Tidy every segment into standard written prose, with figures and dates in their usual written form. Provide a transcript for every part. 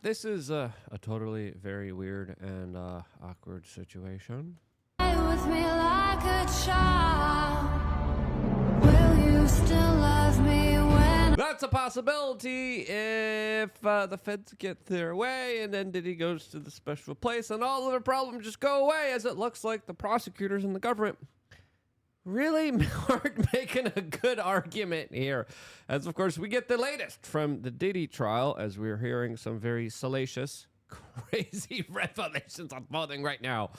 This is a totally very weird and awkward situation. With me like a child. Will you still love me when That's a possibility if the feds get their way and then Diddy goes to the special place and all of the problems just go away, as it looks like the prosecutors and the government really aren't making a good argument here. As, of course, we get the latest from the Diddy trial, as we're hearing some very salacious, crazy revelations unfolding right now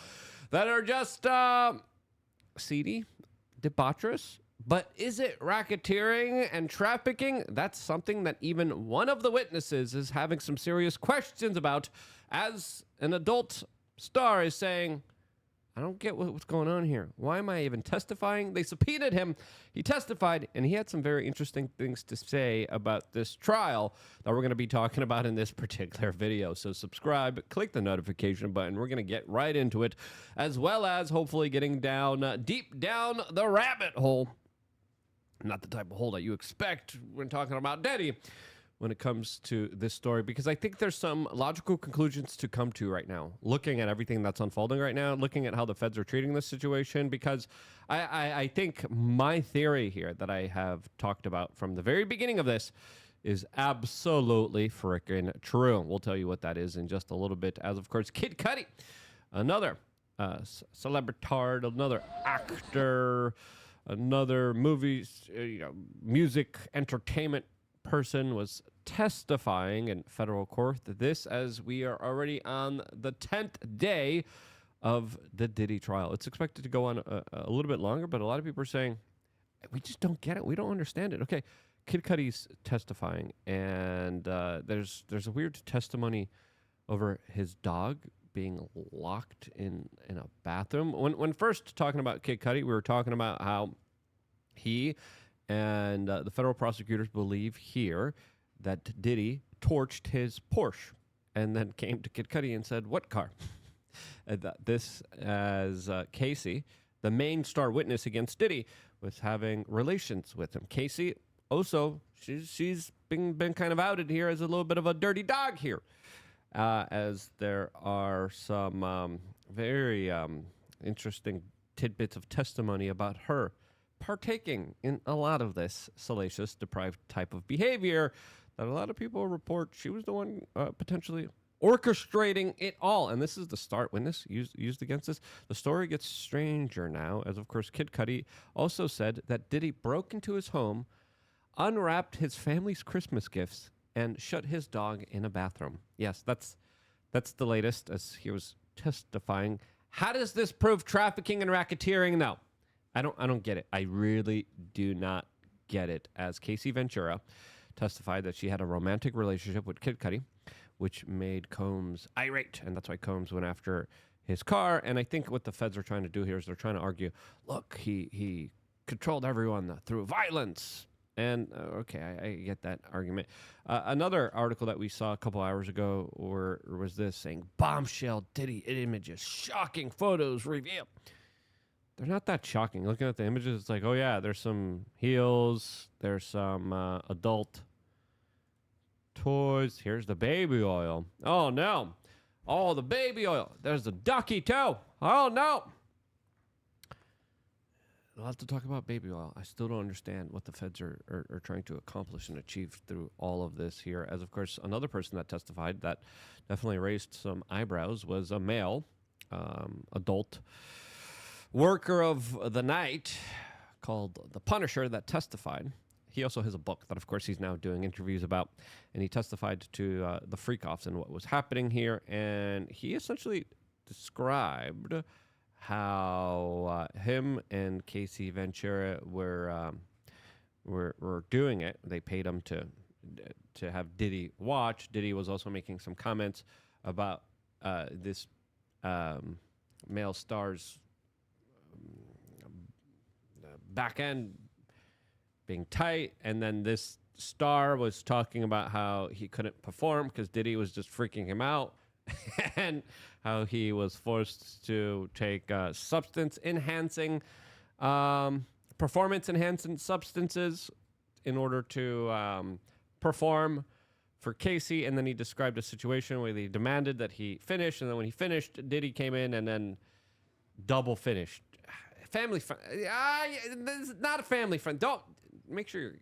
that are just seedy, debaucherous. But is it racketeering and trafficking? That's something that even one of the witnesses is having some serious questions about, as an adult star is saying, I don't get what's going on here. Why am I even testifying? They subpoenaed him. He testified, and he had some very interesting things to say about this trial that we're going to be talking about in this particular video. So subscribe, click the notification button. We're going to get right into it, as well as hopefully getting down, deep down the rabbit hole. Not the type of hole that you expect when talking about Diddy when it comes to this story, because I think there's some logical conclusions to come to right now, looking at everything that's unfolding right now, looking at how the feds are treating this situation, because I think my theory here that I have talked about from the very beginning of this is absolutely freaking true. We'll tell you what that is in just a little bit, as, of course, Kid Cudi, another celebritard, another actor, another music entertainment person was testifying in federal court. This, as we are already on the 10th day of the Diddy trial. It's expected to go on a little bit longer, but a lot of people are saying, we just don't get it. We don't understand it. Okay, Kid Cudi's testifying, and there's a weird testimony over his dog being locked in a bathroom. When first talking about Kid Cudi, we were talking about how he and the federal prosecutors believe here that Diddy torched his Porsche and then came to Kid Cudi and said, what car? This, as Casey, the main star witness against Diddy, was having relations with him. Casey, also, she's been kind of outed here as a little bit of a dirty dog here, as there are some very interesting tidbits of testimony about her partaking in a lot of this salacious, deprived type of behavior that a lot of people report she was the one potentially orchestrating it all. And this is the start witness used against this. The story gets stranger now, as, of course, Kid Cudi also said that Diddy broke into his home, unwrapped his family's Christmas gifts, and shut his dog in a bathroom. Yes, that's the latest, as he was testifying. How does this prove trafficking and racketeering? No. I don't get it. I really do not get it. As Casey Ventura testified that she had a romantic relationship with Kid Cudi, which made Combs irate, and that's why Combs went after his car. And I think what the feds are trying to do here is they're trying to argue, look, he controlled everyone through violence. And okay, I get that argument. Another article that we saw a couple hours ago was this, saying bombshell Diddy images, shocking photos reveal. They're not that shocking. Looking at the images, it's like, oh yeah, there's some heels, there's some adult toys. Here's the baby oil. Oh no. Oh, the baby oil. There's the ducky toe. Oh no. A lot to talk about baby oil. I still don't understand what the feds are trying to accomplish and achieve through all of this here. As, of course, another person that testified that definitely raised some eyebrows was a male adult worker of the night called The Punisher that testified. He also has a book that, of course, he's now doing interviews about, and he testified to the freak-offs and what was happening here, and he essentially described how him and Casey Ventura were doing it. They paid him to have Diddy watch. Diddy was also making some comments about this male star's back end being tight, and then this star was talking about how he couldn't perform because Diddy was just freaking him out, and how he was forced to take performance-enhancing substances in order to perform for Casey, and then he described a situation where he demanded that he finish, and then when he finished, Diddy came in and then double finished. Family friend. This is not a family friend. Don't make sure you're.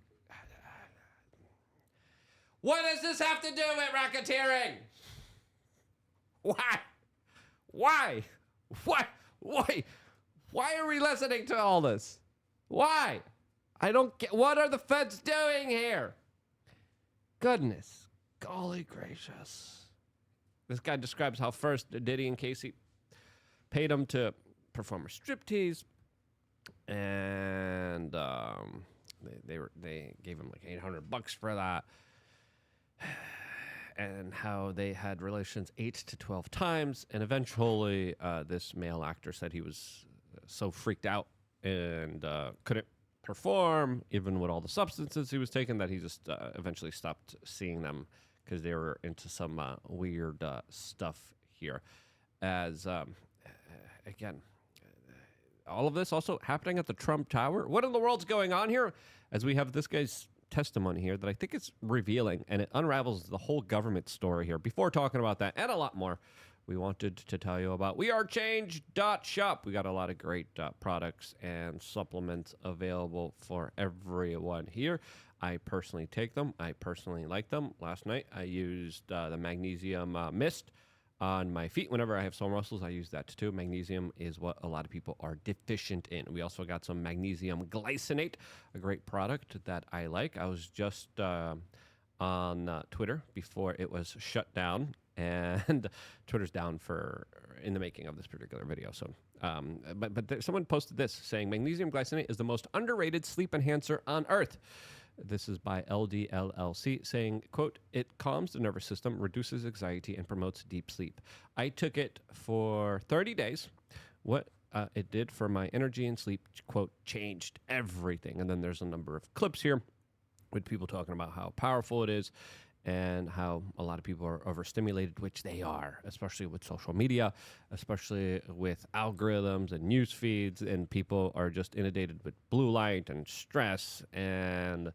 What does this have to do with racketeering? Why? Why? Why? Why? Why are we listening to all this? Why? I don't get. What are the feds doing here? Goodness. Golly gracious. This guy describes how first Diddy and Casey paid him to perform a striptease, and they gave him like $800 for that, and how they had relations 8 to 12 times, and eventually this male actor said he was so freaked out and couldn't perform even with all the substances he was taking that he just eventually stopped seeing them because they were into some weird stuff here. As again, all of this also happening at the Trump Tower. What in the world's going on here? As we have this guy's testimony here that I think is revealing, and it unravels the whole government story here. Before talking about that and a lot more, we wanted to tell you about wearechange.shop. We got a lot of great products and supplements available for everyone here. I personally take them. I personally like them. Last night, I used the Magnesium mist on my feet. Whenever I have sore muscles, I use that too. Magnesium is what a lot of people are deficient in. We also got some magnesium glycinate, a great product that I like. I was just on Twitter before it was shut down, and Twitter's down for in the making of this particular video. So, but someone posted this saying magnesium glycinate is the most underrated sleep enhancer on earth. This is by LDLLC saying, quote, it calms the nervous system, reduces anxiety, and promotes deep sleep. I took it for 30 days. What it did for my energy and sleep, quote, changed everything. And then there's a number of clips here with people talking about how powerful it is and how a lot of people are overstimulated, which they are, especially with social media, especially with algorithms and news feeds, and people are just inundated with blue light and stress and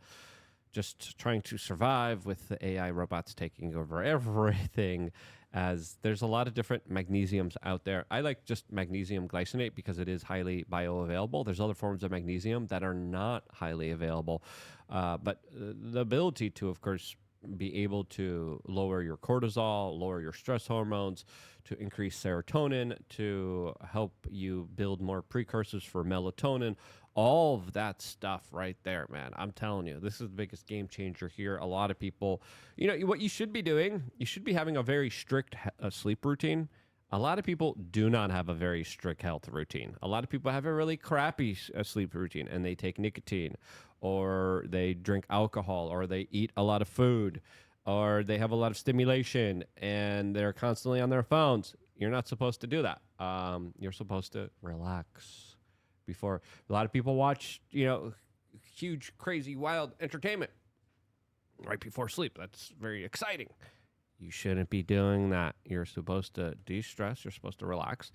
just trying to survive with the AI robots taking over everything, as there's a lot of different magnesiums out there. I like just magnesium glycinate because it is highly bioavailable. There's other forms of magnesium that are not highly available, but the ability to, of course, be able to lower your cortisol, lower your stress hormones, to increase serotonin, to help you build more precursors for melatonin, all of that stuff right there, man. I'm telling you, this is the biggest game changer here. A lot of people, you know, what you should be doing, you should be having a very strict sleep routine. A lot of people do not have a very strict health routine. A lot of people have a really crappy sleep routine, and they take nicotine, or they drink alcohol, or they eat a lot of food, or they have a lot of stimulation, and they're constantly on their phones. You're not supposed to do that. You're supposed to relax before. A lot of people watch, you know, huge, crazy, wild entertainment right before sleep. That's very exciting. You shouldn't be doing that. You're supposed to de-stress. You're supposed to relax.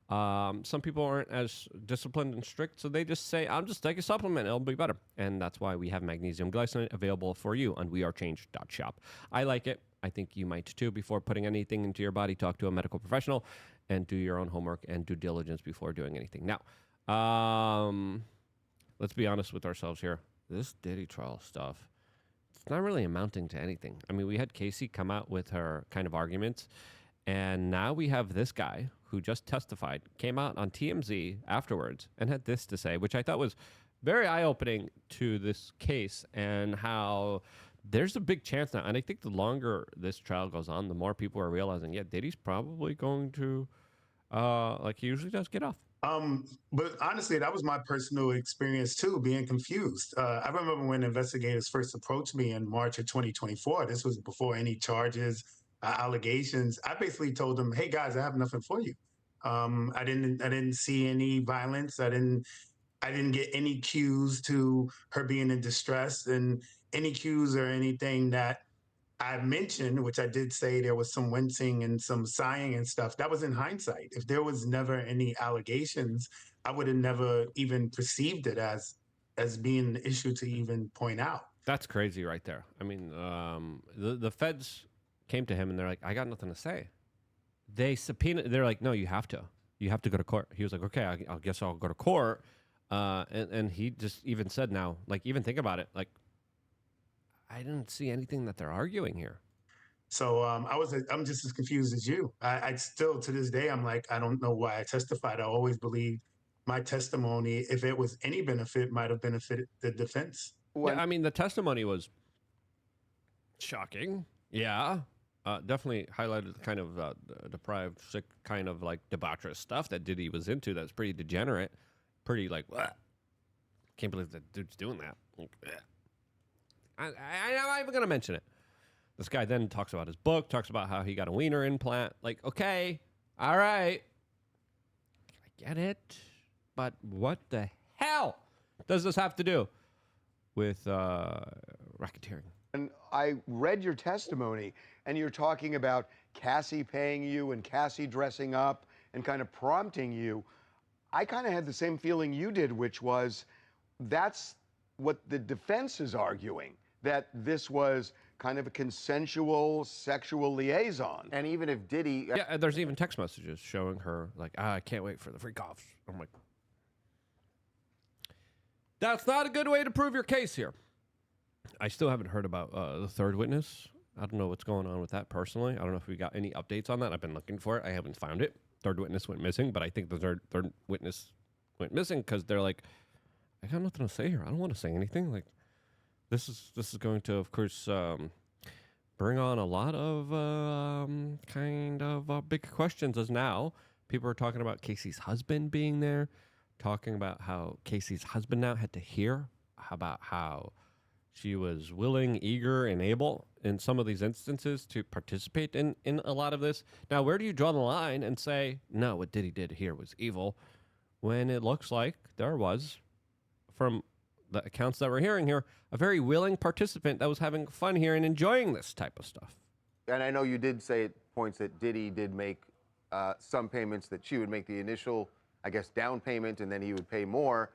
Some people aren't as disciplined and strict, so they just say, I'm just taking a supplement. It'll be better. And that's why we have magnesium glycinate available for you on wearechange.shop. I like it. I think you might too. Before putting anything into your body, talk to a medical professional and do your own homework and due diligence before doing anything. Now, let's be honest with ourselves here. This Diddy trial stuff, it's not really amounting to anything. I mean, we had Casey come out with her kind of arguments, and now we have this guy who just testified, came out on TMZ afterwards and had this to say, which I thought was very eye-opening to this case, and how there's a big chance now. And I think the longer this trial goes on, the more people are realizing, yeah, Diddy's probably going to, like he usually does, get off. But honestly, that was my personal experience too, being confused. I remember when investigators first approached me in March of 2024. This was before any charges, allegations. I basically told them, "Hey guys, I have nothing for you. I didn't see any violence. I didn't get any cues to her being in distress, and any cues or anything that I mentioned, which I did say there was some wincing and some sighing and stuff. That was in hindsight. If there was never any allegations, I would have never even perceived it as being an issue to even point out. That's crazy right there. I mean, the feds came to him and they're like, I got nothing to say. They subpoenaed. They're like, no, you have to. You have to go to court. He was like, okay, I guess I'll go to court. And he just even said now, like, even think about it. Like, I didn't see anything that they're arguing here. So I'm just as confused as you. I still, to this day, I'm like, I don't know why I testified. I always believed my testimony, if it was any benefit, might have benefited the defense. Yeah, I mean, the testimony was shocking. Yeah. Definitely highlighted the kind of deprived, sick, kind of like debaucherous stuff that Diddy was into. That's pretty degenerate. Pretty like, what? Can't believe that dude's doing that. Like, I'm not even going to mention it. This guy then talks about his book, talks about how he got a wiener implant. Like, okay, all right. I get it. But what the hell does this have to do with racketeering? And I read your testimony, and you're talking about Cassie paying you and Cassie dressing up and kind of prompting you. I kind of had the same feeling you did, which was that's what the defense is arguing, that this was kind of a consensual sexual liaison. And even if Diddy... Yeah, there's even text messages showing her, like, I can't wait for the freak offs. I'm like, that's not a good way to prove your case here. I still haven't heard about the third witness. I don't know what's going on with that personally. I don't know if we got any updates on that. I've been looking for it. I haven't found it. Third witness went missing, but I think the third witness went missing because they're like, I got nothing to say here. I don't want to say anything. Like, this is going to, of course, bring on a lot of kind of big questions. As now people are talking about Casey's husband being there, talking about how Casey's husband now had to hear about how she was willing, eager, and able in some of these instances to participate in a lot of this. Now, where do you draw the line and say, no, what Diddy did here was evil, when it looks like there was, from the accounts that we're hearing here, a very willing participant that was having fun here and enjoying this type of stuff? And I know you did say at points that Diddy did make some payments, that she would make the initial, I guess, down payment, and then he would pay more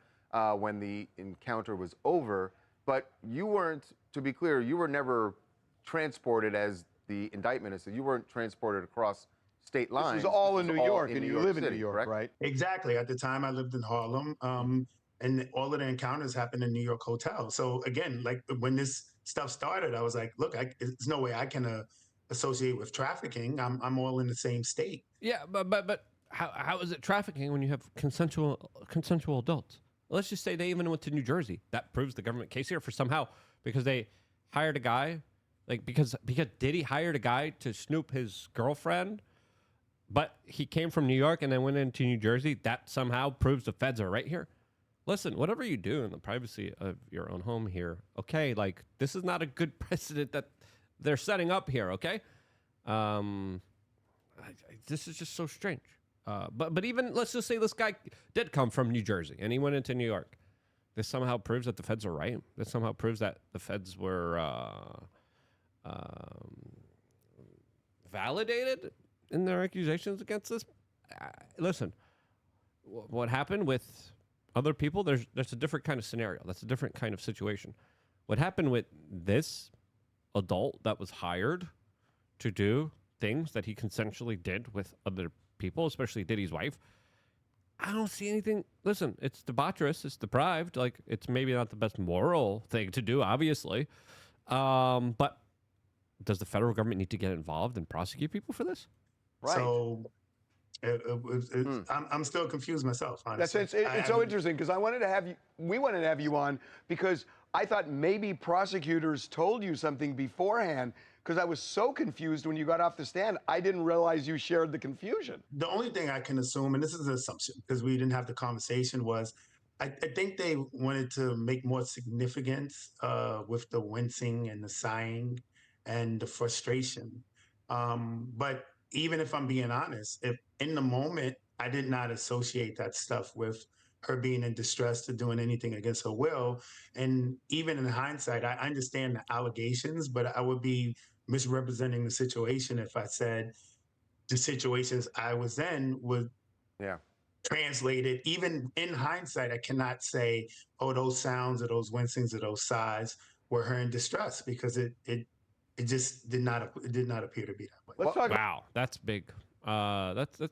when the encounter was over. But you weren't, to be clear, you were never transported, as the indictment said. You weren't transported across state lines. This was all in New York, and you live in New York, correct? right? Exactly. At the time, I lived in Harlem, and all of the encounters happened in New York hotels. So again, like when this stuff started, I was like, look, there's no way I can associate with trafficking. I'm all in the same state. Yeah, but how is it trafficking when you have consensual adults? Let's just say they even went to New Jersey. That proves the government case here for somehow, because they hired a guy, like because Diddy hired a guy to snoop his girlfriend, but he came from New York and then went into New Jersey. That somehow proves the feds are right here. Listen, whatever you do in the privacy of your own home here, okay, like this is not a good precedent that they're setting up here, okay? This is just so strange. But even, let's just say this guy did come from New Jersey and he went into New York. This somehow proves that the feds are right. This somehow proves that the feds were validated in their accusations against this. Listen, what happened with other people, there's a different kind of scenario. That's a different kind of situation. What happened with this adult that was hired to do things that he consensually did with other people, especially Diddy's wife, I don't see anything. Listen, it's debaucherous, it's deprived. Like, it's maybe not the best moral thing to do, obviously. But does the federal government need to get involved and prosecute people for this? Right. So I'm still confused myself, honestly. It's so interesting, because we wanted to have you on because I thought maybe prosecutors told you something beforehand, because I was so confused when you got off the stand. I didn't realize you shared the confusion. The only thing I can assume, and this is an assumption because we didn't have the conversation, was I think they wanted to make more significance with the wincing and the sighing and the frustration. But even if I'm being honest, if in the moment I did not associate that stuff with her being in distress to doing anything against her will. And even in hindsight, I understand the allegations, but I would be misrepresenting the situation if I said the situations I was in would translate it. Even in hindsight, I cannot say, oh, those sounds or those wincings or those sighs were her in distress because it just did not appear to be that way. Let's talk. Wow, that's big. That's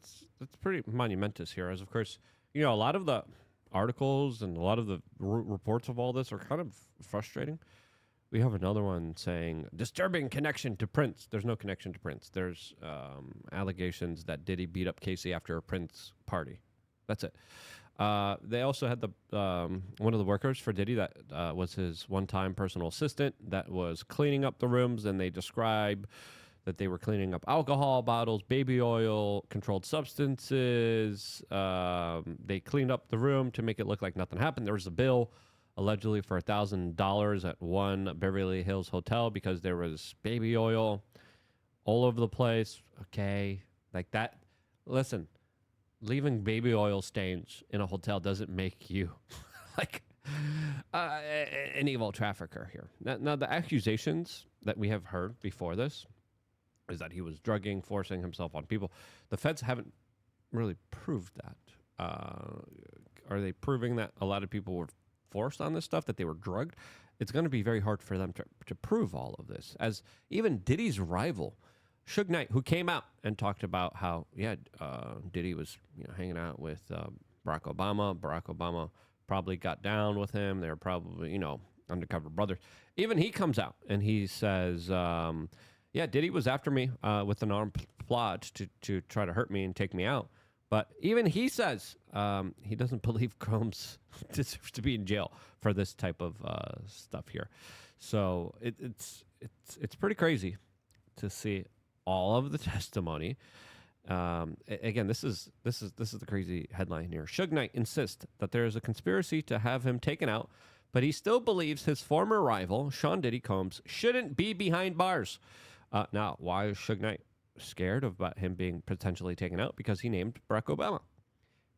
pretty monumentous here. As of course, a lot of the articles and a lot of the reports of all this are kind of frustrating. We have another one saying disturbing connection to Prince. There's no connection to Prince. There's allegations that Diddy beat up Casey after a Prince party. That's it. They also had the one of the workers for Diddy that was his one-time personal assistant that was cleaning up the rooms, and they describe that they were cleaning up alcohol bottles, baby oil, controlled substances. They cleaned up the room to make it look like nothing happened. There was a bill allegedly for $1,000 at one Beverly Hills hotel because there was baby oil all over the place. Okay, like that. Listen, leaving baby oil stains in a hotel doesn't make you like an evil trafficker here. Now, the accusations that we have heard before this is that he was drugging, forcing himself on people. The feds haven't really proved that. Are they proving that a lot of people were forced on this stuff, that they were drugged? It's going to be very hard for them to prove all of this. As even Diddy's rival, Suge Knight, who came out and talked about how, Diddy was hanging out with Barack Obama. Barack Obama probably got down with him. They were probably, undercover brothers. Even he comes out and he says, Diddy was after me with an armed plot to try to hurt me and take me out. But even he says he doesn't believe Combs deserves to be in jail for this type of stuff here. So it's pretty crazy to see all of the testimony. Again, this is the crazy headline here. Suge Knight insists that there is a conspiracy to have him taken out, but he still believes his former rival, Sean Diddy Combs, shouldn't be behind bars. Now, why is Suge Knight scared about him being potentially taken out? Because he named Barack Obama.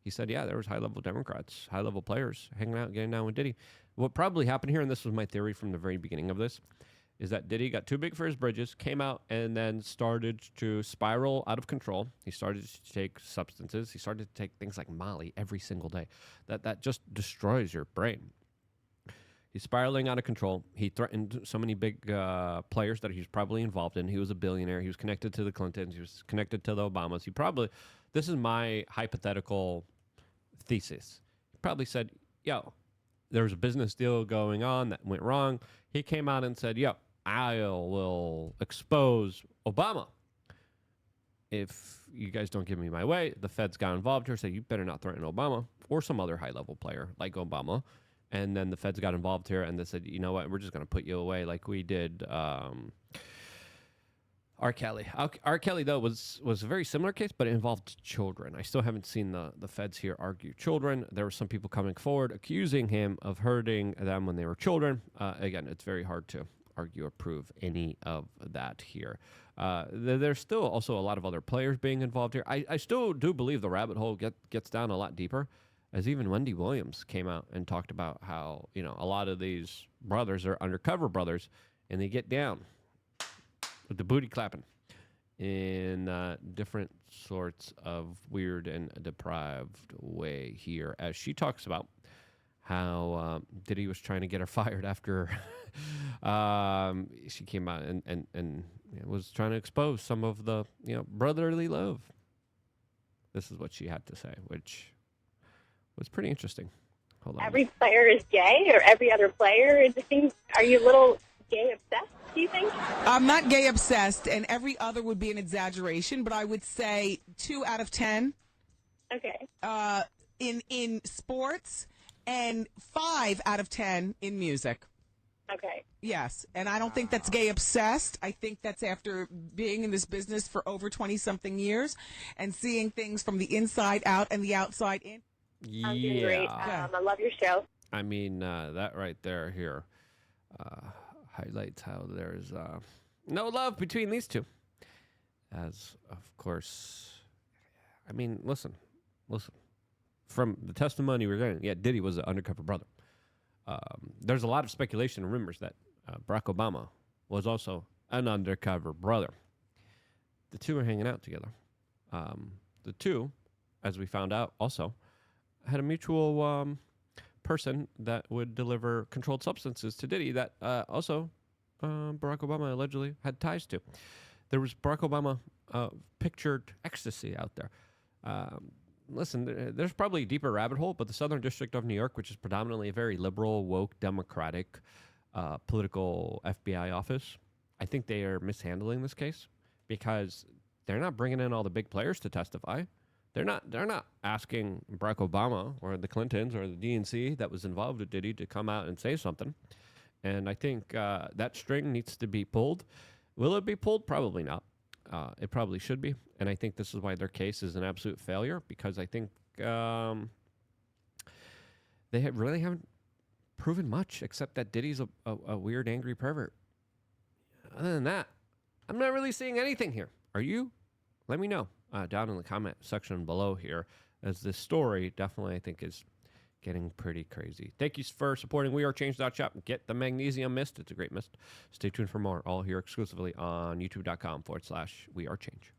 He said, there was high-level Democrats, high-level players hanging out, getting down with Diddy. What probably happened here, and this was my theory from the very beginning of this, is that Diddy got too big for his britches, came out, and then started to spiral out of control. He started to take substances. He started to take things like Molly every single day. That just destroys your brain. He's spiraling out of control. He threatened so many big players that he's probably involved in. He was a billionaire. He was connected to the Clintons. He was connected to the Obamas. This is my hypothetical thesis. He probably said, there was a business deal going on that went wrong. He came out and said, I will expose Obama. If you guys don't give me my way, the feds got involved here, said, you better not threaten Obama or some other high-level player like Obama. And then the feds got involved here, and they said, you know what, we're just going to put you away like we did R. Kelly. R. Kelly, though, was a very similar case, but it involved children. I still haven't seen the feds here argue children. There were some people coming forward accusing him of hurting them when they were children. Again, it's very hard to argue or prove any of that here. There's still also a lot of other players being involved here. I still do believe the rabbit hole gets down a lot deeper. As even Wendy Williams came out and talked about how, a lot of these brothers are undercover brothers, and they get down with the booty clapping in different sorts of weird and depraved way here. As she talks about how Diddy was trying to get her fired after she came out and was trying to expose some of the, brotherly love. This is what she had to say, which was pretty interesting. Hold on. Every player is gay, or every other player? It just seems, are you a little gay obsessed, do you think? I'm not gay obsessed, and every other would be an exaggeration, but I would say 2 out of 10. Okay. In sports, and 5 out of 10 in music. Okay. Yes, and I don't think that's gay obsessed. I think that's after being in this business for over 20-something years and seeing things from the inside out and the outside in. I'm doing great. I love your show. I mean, that right there here highlights how there's no love between these two. As, of course, I mean, listen. From the testimony we're getting, Diddy was an undercover brother. There's a lot of speculation and rumors that Barack Obama was also an undercover brother. The two are hanging out together. The two, as we found out also, had a mutual person that would deliver controlled substances to Diddy that also Barack Obama allegedly had ties to. There was Barack Obama pictured ecstasy out there. Listen, there's probably a deeper rabbit hole, but the Southern District of New York, which is predominantly a very liberal, woke, democratic political FBI office, I think they are mishandling this case because they're not bringing in all the big players to testify. They're not asking Barack Obama or the Clintons or the DNC that was involved with Diddy to come out and say something. And I think that string needs to be pulled. Will it be pulled? Probably not. It probably should be. And I think this is why their case is an absolute failure, because I think they really haven't proven much except that Diddy's a weird, angry pervert. Other than that, I'm not really seeing anything here. Are you? Let me know down in the comment section below here, as this story definitely, I think, is getting pretty crazy. Thank you for supporting wearechange.shop. Get the Magnesium Mist. It's a great mist. Stay tuned for more, all here exclusively on youtube.com/wearechange.